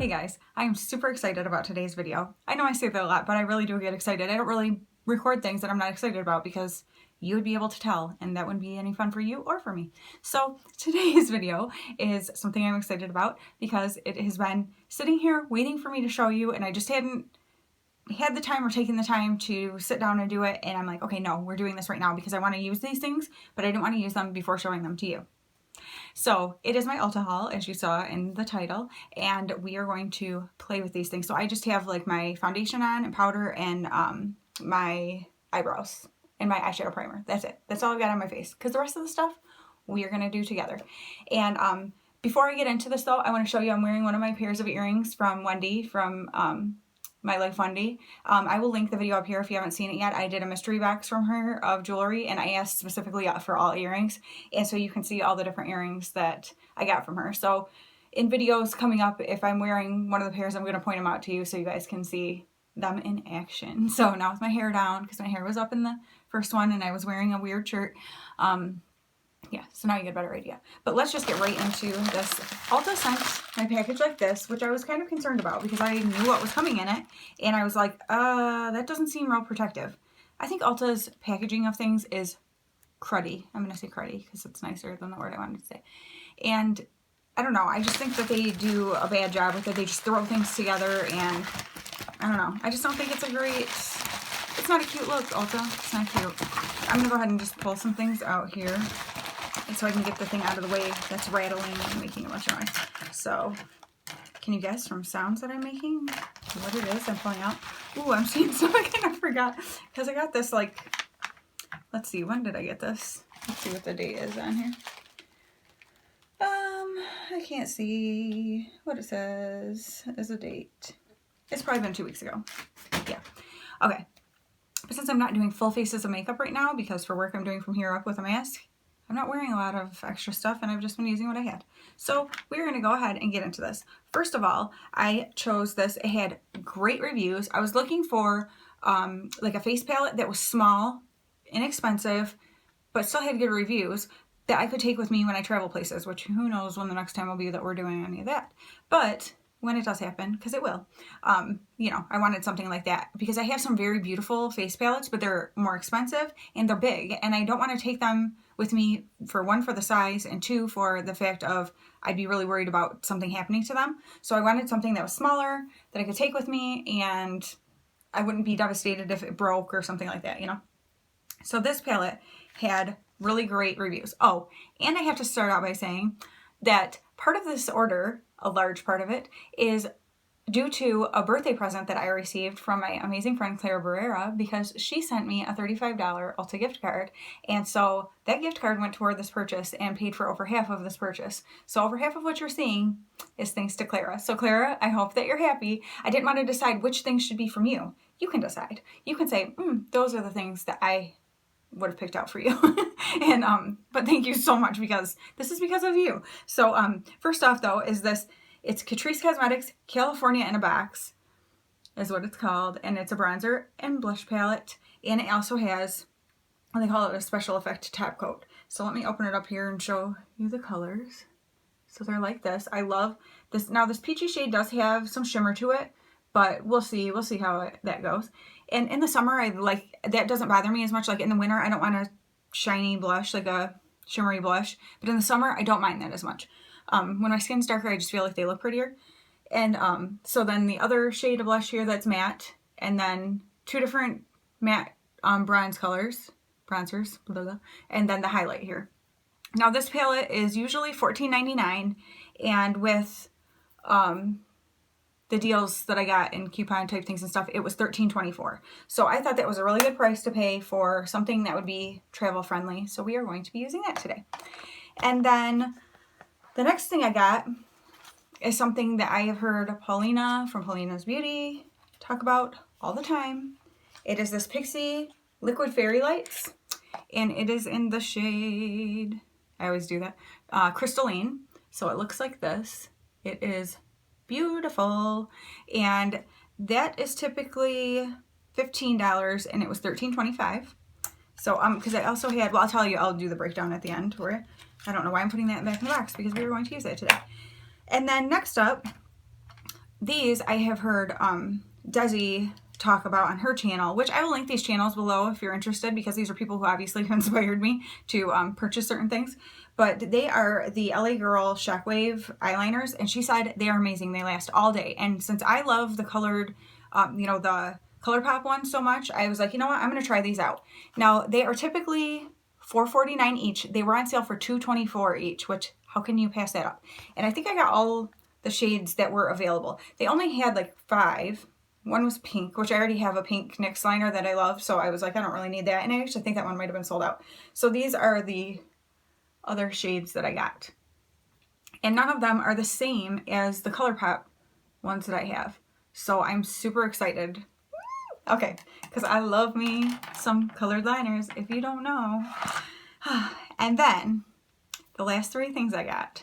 Hey guys, I am super excited about today's video. I know I say that a lot, but I really do get excited. I don't really record things that I'm not excited about because you would be able to tell and that wouldn't be any fun for you or for me. So today's video is something I'm excited about because it has been sitting here waiting for me to show you and I just hadn't had the time or taken the time to sit down and do it, and I'm like, okay, no, we're doing this right now because I want to use these things, but I didn't want to use them before showing them to you. So it is my Ulta haul, as you saw in the title, and we are going to play with these things. So I just have like my foundation on and powder and my eyebrows and my eyeshadow primer. That's it. That's all I've got on my face because the rest of the stuff we are going to do together. And before I get into this though, I want to show you I'm wearing one of my pairs of earrings from Wendy from My Life Wendy. I will link the video up here if you haven't seen it yet. I did a mystery box from her of jewelry and I asked specifically for all earrings, and so you can see all the different earrings that I got from her. So in videos coming up, if I'm wearing one of the pairs, I'm going to point them out to you so you guys can see them in action. So now with my hair down, because my hair was up in the first one and I was wearing a weird shirt, yeah, so now you get a better idea. But let's just get right into this. Ulta sent my package like this, which I was kind of concerned about because I knew what was coming in it. And I was like, that doesn't seem real protective. I think Ulta's packaging of things is cruddy. I'm going to say cruddy because it's nicer than the word I wanted to say. And I don't know. I just think that they do a bad job with it. They just throw things together and I don't know. I just don't think it's a great... It's not a cute look, Ulta. It's not cute. I'm going to go ahead and just pull some things out here, and so I can get the thing out of the way that's rattling and making a bunch of noise. So, can you guess from sounds that I'm making what it is I'm pulling out? Ooh, I'm seeing something I forgot. Because I got this, like, let's see, when did I get this? Let's see what the date is on here. I can't see what it says as a date. It's probably been 2 weeks ago. Yeah. Okay. But since I'm not doing full faces of makeup right now, because for work I'm doing from here up with a mask, I'm not wearing a lot of extra stuff and I've just been using what I had. So we're going to go ahead and get into this. First of all, I chose this. It had great reviews. I was looking for like a face palette that was small, inexpensive, but still had good reviews that I could take with me when I travel places, which who knows when the next time will be that we're doing any of that. But when it does happen, because it will, you know, I wanted something like that because I have some very beautiful face palettes, but they're more expensive and they're big, and I don't want to take them with me for one, for the size, and two, for the fact of I'd be really worried about something happening to them. So I wanted something that was smaller that I could take with me and I wouldn't be devastated if it broke or something like that, you know? So this palette had really great reviews. Oh, and I have to start out by saying that part of this order, a large part of it, is due to a birthday present that I received from my amazing friend Clara Barrera, because she sent me a $35 Ulta gift card, and so that gift card went toward this purchase and paid for over half of this purchase. So over half of what you're seeing is thanks to Clara. So Clara, I hope that you're happy. I didn't want to decide which things should be from you. You can decide. You can say, those are the things that I would have picked out for you. And but thank you so much because this is because of you. So first off though is this. It's Catrice Cosmetics California in a Box is what it's called, and it's a bronzer and blush palette, and it also has, they call it a special effect top coat. So let me open it up here and show you the colors. So they're like this. I love this. Now this peachy shade does have some shimmer to it, but we'll see how that goes. And in the summer, I like, that doesn't bother me as much. Like in the winter, I don't want a shiny blush, like a shimmery blush, but in the summer, I don't mind that as much. When my skin's darker, I just feel like they look prettier. And so then the other shade of blush here that's matte, and then two different matte bronze colors, bronzers, blah, blah, and then the highlight here. Now this palette is usually $14.99, and with the deals that I got in coupon type things and stuff, it was $13.24. So I thought that was a really good price to pay for something that would be travel friendly. So we are going to be using that today. And then the next thing I got is something that I have heard Paulina from Paulina's Beauty talk about all the time. It is this Pixie Liquid Fairy Lights, and it is in the shade, I always do that, Crystalline. So it looks like this. It is beautiful, and that is typically $15, and it was $13.25. So because I also had, well, I'll tell you, I'll do the breakdown at the end for it. I don't know why I'm putting that back in the box because we were going to use it today. And then next up, these I have heard Desi talk about on her channel, which I will link these channels below if you're interested, because these are people who obviously inspired me to purchase certain things. But they are the LA Girl Shockwave eyeliners, and she said they are amazing. They last all day. And since I love the colored, you know, the ColourPop ones so much, I was like, you know what, I'm going to try these out. Now, they are typically $4.49 each. They were on sale for $2.24 each, which, how can you pass that up? And I think I got all the shades that were available. They only had like 5. One was pink, which I already have a pink NYX liner that I love, so I was like, I don't really need that. And I actually think that one might have been sold out. So these are the other shades that I got. And none of them are the same as the ColourPop ones that I have. So I'm super excited. Okay, because I love me some colored liners, if you don't know. And then, the last 3 things I got.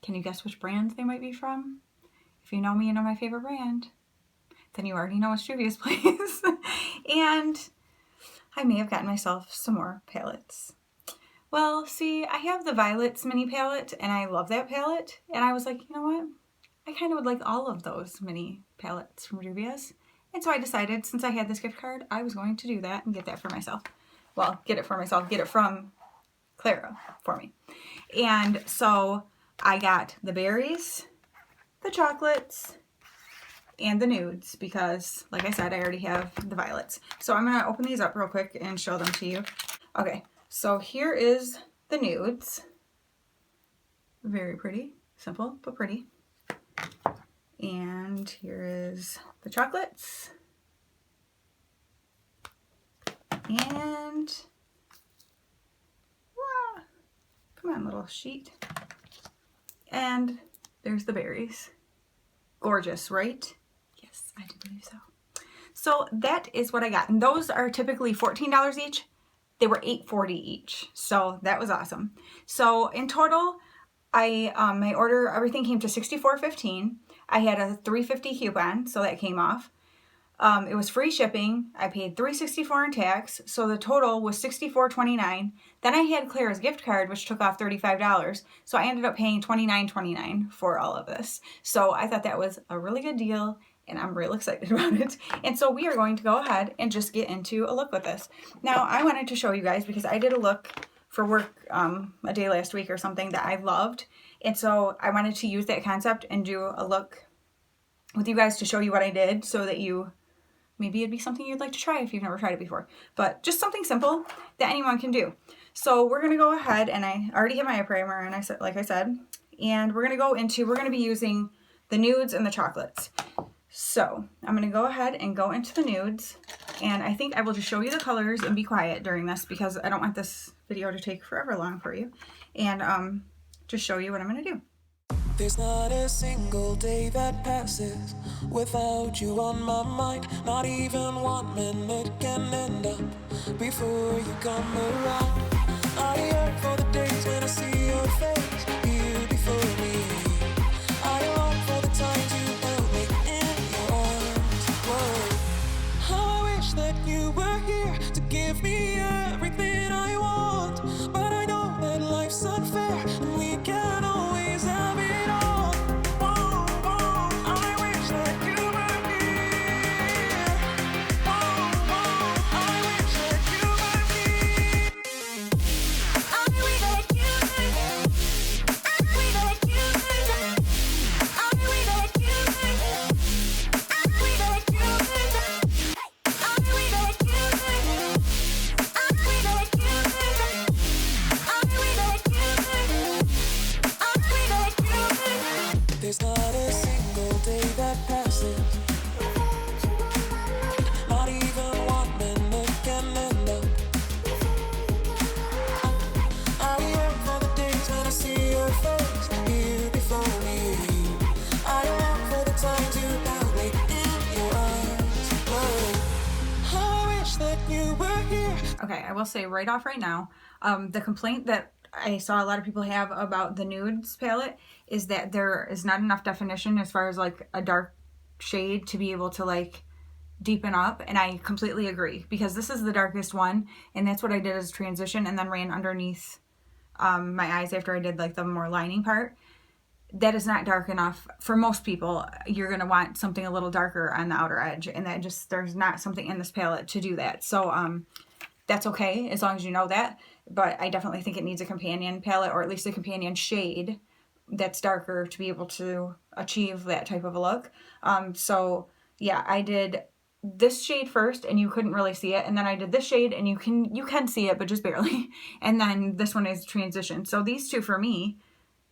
Can you guess which brand they might be from? If you know me, you know my favorite brand. Then you already know it's Juvia's Place. And I may have gotten myself some more palettes. Well, see, I have the Violets mini palette, and I love that palette. And I was like, you know what? I kind of would like all of those mini palettes from Juvia's. And so I decided, since I had this gift card, I was going to do that and get that for myself. Well, get it for myself, get it from Clara for me. And so I got the berries, the chocolates, and the nudes, because, like I said, I already have the violets. So I'm going to open these up real quick and show them to you. Okay, so here is the nudes. Very pretty. Simple, but pretty. And here is the chocolates. And, wow, come on, little sheet. And there's the berries. Gorgeous, right? Yes, I do believe so. So that is what I got. And those are typically $14 each. They were $8.40 each. So that was awesome. So in total, my order, everything came to $64.15. I had a $3.50 coupon, so that came off. It was free shipping. I paid $3.64 in tax, so the total was $64.29. Then I had Claire's gift card, which took off $35, so I ended up paying $29.29 for all of this. So I thought that was a really good deal, and I'm real excited about it. And so we are going to go ahead and just get into a look with this. Now, I wanted to show you guys, because I did a look for work a day last week or something that I loved. And so I wanted to use that concept and do a look with you guys to show you what I did, so that maybe it'd be something you'd like to try if you've never tried it before. But just something simple that anyone can do. So we're going to go ahead, and I already have my eye primer, and like I said, and we're going to be using the nudes and the chocolates. So I'm going to go ahead and go into the nudes, and I think I will just show you the colors and be quiet during this, because I don't want this video to take forever long for you, and just show you what I'm going to do. There's not a single day that passes without you on my mind. Not even 1 minute can end up before you come around. I yearn for the days when I see your face here before me. I long for the times you held me in your arms. Whoa. I wish that you were here to give me everything I want, but I know that life's unfair and we can't always have it. There's not a single day that passes, not even 1 minute can end up. I yearn for the days when I see your face here before me. I long for the times you held me in your arms. Whoa. I wish that you were here. Okay, I will say right off right now, the complaint that I saw a lot of people have about the nudes palette is that there is not enough definition as far as like a dark shade to be able to like deepen up, and I completely agree, because this is the darkest one, and that's what I did as transition, and then ran underneath my eyes after I did like the more lining part. that is not dark enough. For most people, you're going to want something a little darker on the outer edge, and that just, there's not something in this palette to do that. So that's okay, as long as you know that. But I definitely think it needs a companion palette, or at least a companion shade that's darker to be able to achieve that type of a look. So yeah, I did this shade first and you couldn't really see it, and then I did this shade and you can see it, but just barely. And then this one is transition. So these two for me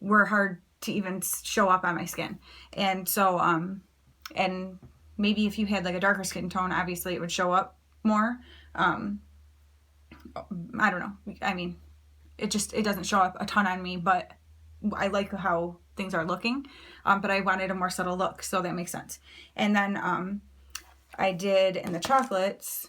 were hard to even show up on my skin. And so and maybe if you had like a darker skin tone, obviously it would show up more. I don't know. I mean, it doesn't show up a ton on me, but I like how things are looking. But I wanted a more subtle look, so that makes sense. And then I did in the chocolates,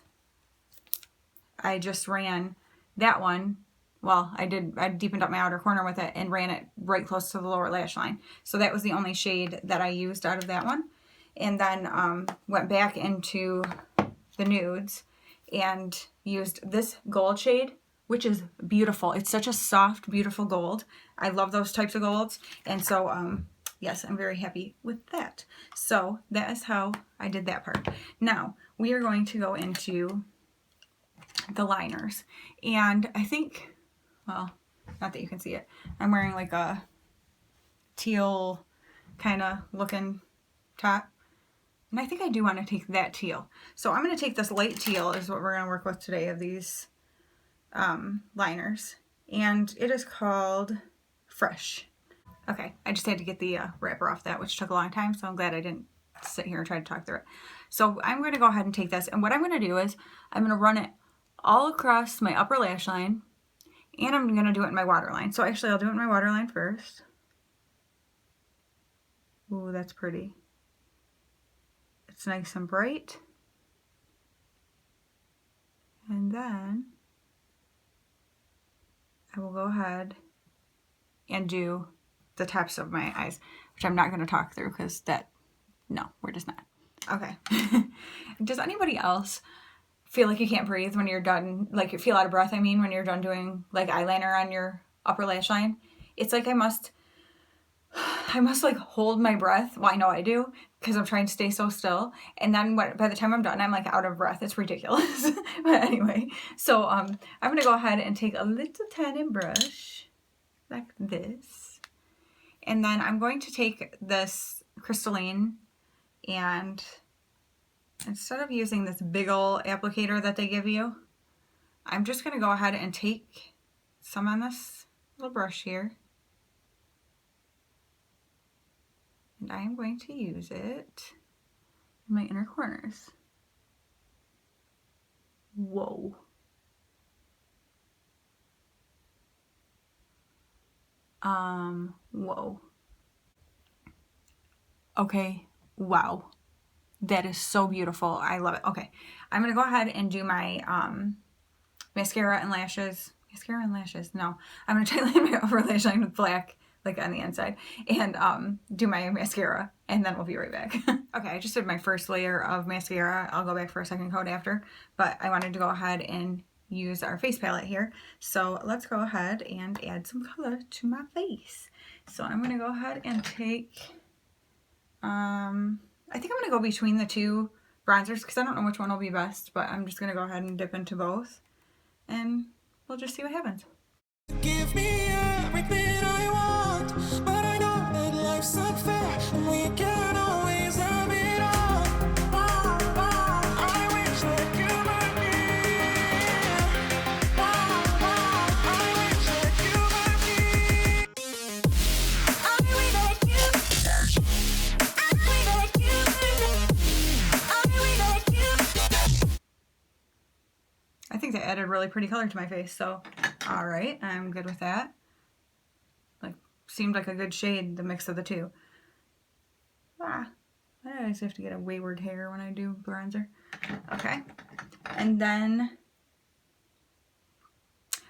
I just ran that one. Well, I deepened up my outer corner with it and ran it right close to the lower lash line. So that was the only shade that I used out of that one. And then went back into the nudes and used this gold shade, which is beautiful. It's such a soft, beautiful gold. I love those types of golds. And so, yes, I'm very happy with that. So that is how I did that part. Now, we are going to go into the liners. And I think, well, not that you can see it, I'm wearing like a teal kind of looking top. And I think I do want to take that teal. So I'm going to take this light teal is what we're going to work with today of these liners. And it is called Fresh. Okay, I just had to get the wrapper off that, which took a long time. So I'm glad I didn't sit here and try to talk through it. So I'm going to go ahead and take this. And what I'm going to do is I'm going to run it all across my upper lash line. And I'm going to do it in my waterline. So actually I'll do it in my waterline first. Ooh, that's pretty. It's nice and bright. And then I will go ahead and do the tops of my eyes, which I'm not going to talk through because no, we're just not. Okay. Does anybody else feel like you can't breathe when you're done, like you feel out of breath, I mean, when you're done doing like eyeliner on your upper lash line? It's like I must like hold my breath. Well, I know I do because I'm trying to stay so still. And then by the time I'm done, I'm like out of breath. It's ridiculous. But anyway, so I'm going to go ahead and take a little tiny brush like this. And then I'm going to take this crystalline, and instead of using this big ol' applicator that they give you, I'm just going to go ahead and take some on this little brush here. And I am going to use it in my inner corners. Whoa. Whoa. Okay, wow. That is so beautiful. I love it. Okay, I'm going to go ahead and do my mascara and lashes. Mascara and lashes? No. I'm going to tightline my upper lash line with black, like on the inside, and do my mascara, and then we'll be right back. Okay, I just did my first layer of mascara. I'll go back for a second coat after, but I wanted to go ahead and use our face palette here. So let's go ahead and add some color to my face. So I'm going to go ahead and take, I think I'm going to go between the two bronzers because I don't know which one will be best, but I'm just going to go ahead and dip into both, and we'll just see what happens. Give me everything I want, but I know that life's unfair, and we can't always have it all. I wish that you were here. I wish that you were here. I wish that you. I wish that you. I think that added really pretty color to my face, so all right, I'm good with that. Like, seemed like a good shade, the mix of the two. I always have to get a wayward hair when I do bronzer. Okay, and then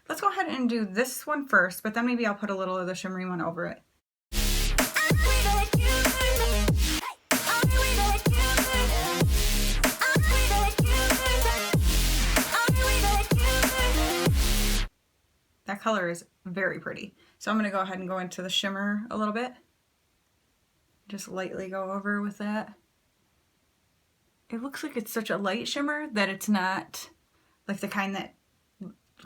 let's go ahead and do this one first, but then maybe I'll put a little of the shimmery one over it. That color is very pretty. So I'm going to go ahead and go into the shimmer a little bit. Just lightly go over with that. It looks like it's such a light shimmer that it's not like the kind that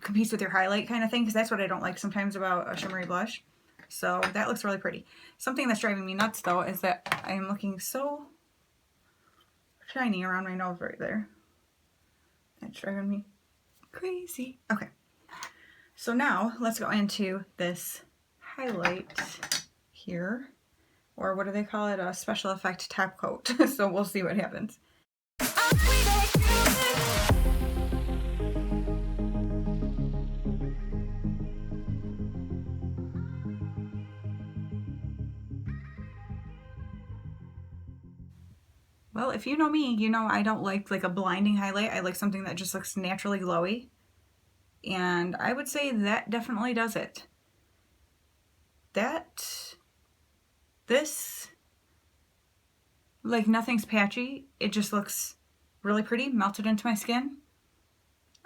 competes with your highlight kind of thing, because that's what I don't like sometimes about a shimmery blush. So that looks really pretty. Something that's driving me nuts though is that I am looking so shiny around my nose right there. That's driving me crazy. Okay, so now let's go into this highlight here, or what do they call it, a special effect top coat. So we'll see what happens. Well, if you know me, you know I don't like a blinding highlight. I like something that just looks naturally glowy. And I would say that definitely does it. This, like nothing's patchy. It just looks really pretty, melted into my skin.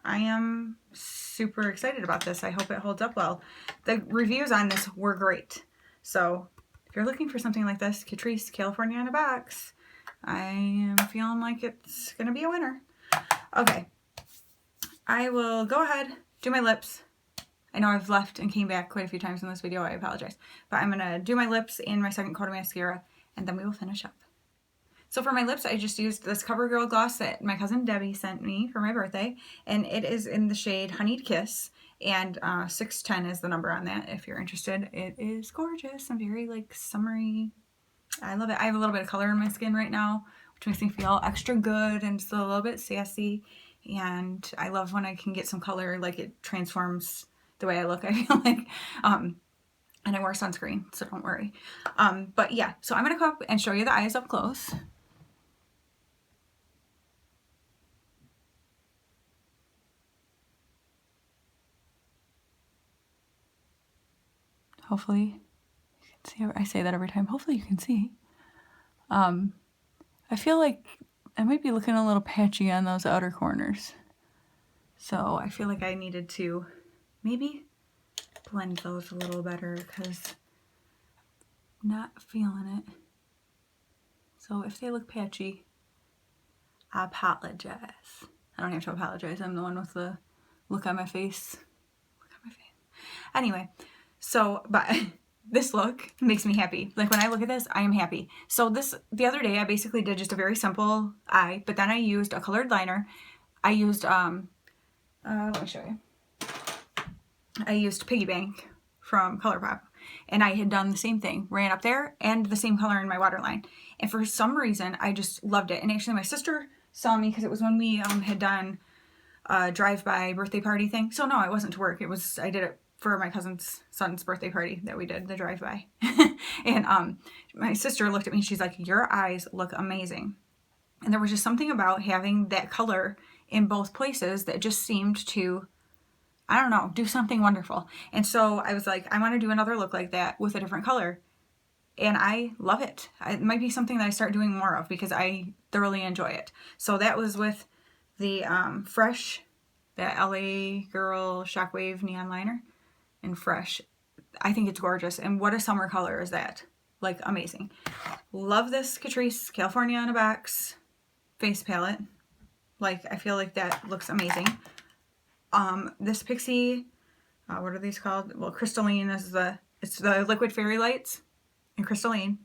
I am super excited about this. I hope it holds up well. The reviews on this were great. So if you're looking for something like this, Catrice California in a box, I am feeling like it's gonna be a winner. Okay, I will go ahead, do my lips. I know I've left and came back quite a few times in this video, I apologize. But I'm gonna do my lips and my second coat of mascara, and then we will finish up. So for my lips, I just used this Covergirl Gloss that my cousin Debbie sent me for my birthday, and it is in the shade Honeyed Kiss, and 610 is the number on that if you're interested. It is gorgeous and very like summery. I love it. I have a little bit of color in my skin right now, which makes me feel extra good and just a little bit sassy. And I love when I can get some color, like it transforms the way I look, I feel like. And I wear sunscreen, so don't worry. But yeah, so I'm going to come up and show you the eyes up close. Hopefully you can see. I say that every time. Hopefully you can see. I feel like I might be looking a little patchy on those outer corners. So I feel like I needed to maybe blend those a little better because I'm not feeling it. So if they look patchy, I apologize. I don't have to apologize. I'm the one with the look on my face. Look on my face. Anyway, so, but this look makes me happy. Like when I look at this, I am happy. So the other day I basically did just a very simple eye, but then I used a colored liner. I used, let me show you. I used Piggy Bank from ColourPop, and I had done the same thing, ran up there and the same color in my waterline. And for some reason, I just loved it. And actually my sister saw me because it was when we had done a drive-by birthday party thing. So no, it wasn't to work. I did it for my cousin's son's birthday party that we did, the drive-by. And my sister looked at me and she's like, your eyes look amazing. And there was just something about having that color in both places that just seemed to, I don't know, do something wonderful. And so I was like, I want to do another look like that with a different color. And I love it. It might be something that I start doing more of because I thoroughly enjoy it. So that was with the Fresh, that LA Girl Shockwave Neon Liner in Fresh. I think it's gorgeous. And what a summer color is that? Like, amazing. Love this Catrice California in a Box face palette. Like, I feel like that looks amazing. This Pixie, what are these called? Well, Crystalline is it's the Liquid Fairy Lights in Crystalline.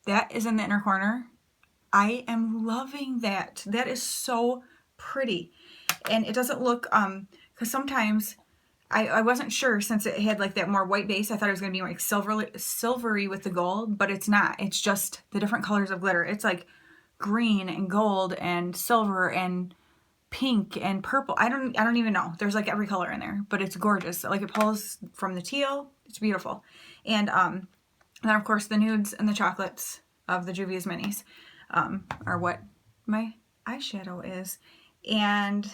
That is in the inner corner. I am loving that. That is so pretty. And it doesn't look, because sometimes I wasn't sure since it had like that more white base. I thought it was going to be like silvery with the gold, but it's not. It's just the different colors of glitter. It's like green and gold and silver and pink and purple. I don't even know. There's like every color in there, but it's gorgeous. Like it pulls from the teal. It's beautiful. And then of course the nudes and the chocolates of the Juvia's Minis are what my eyeshadow is. And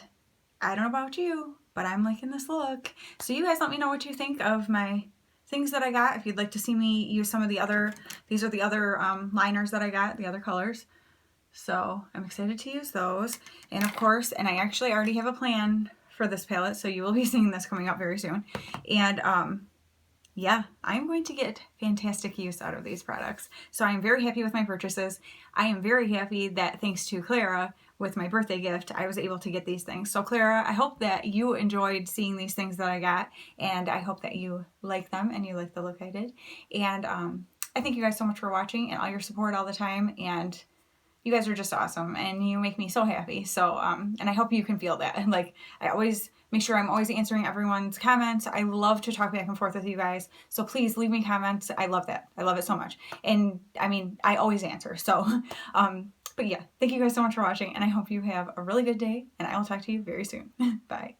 I don't know about you, but I'm liking this look. So you guys let me know what you think of my things that I got. If you'd like to see me use some of the other, these are the other liners that I got, the other colors. So I'm excited to use those. And of course, and I actually already have a plan for this palette, so you will be seeing this coming up very soon. And yeah, I'm going to get fantastic use out of these products. So I'm very happy with my purchases. I am very happy that thanks to Clara with my birthday gift, I was able to get these things. So Clara, I hope that you enjoyed seeing these things that I got, and I hope that you like them and you like the look I did. And I thank you guys so much for watching and all your support all the time. And you guys are just awesome and you make me so happy. So, and I hope you can feel that. Like, I always make sure I'm always answering everyone's comments. I love to talk back and forth with you guys. So please leave me comments. I love that. I love it so much. And I mean, I always answer. So, but yeah, thank you guys so much for watching and I hope you have a really good day and I will talk to you very soon. Bye.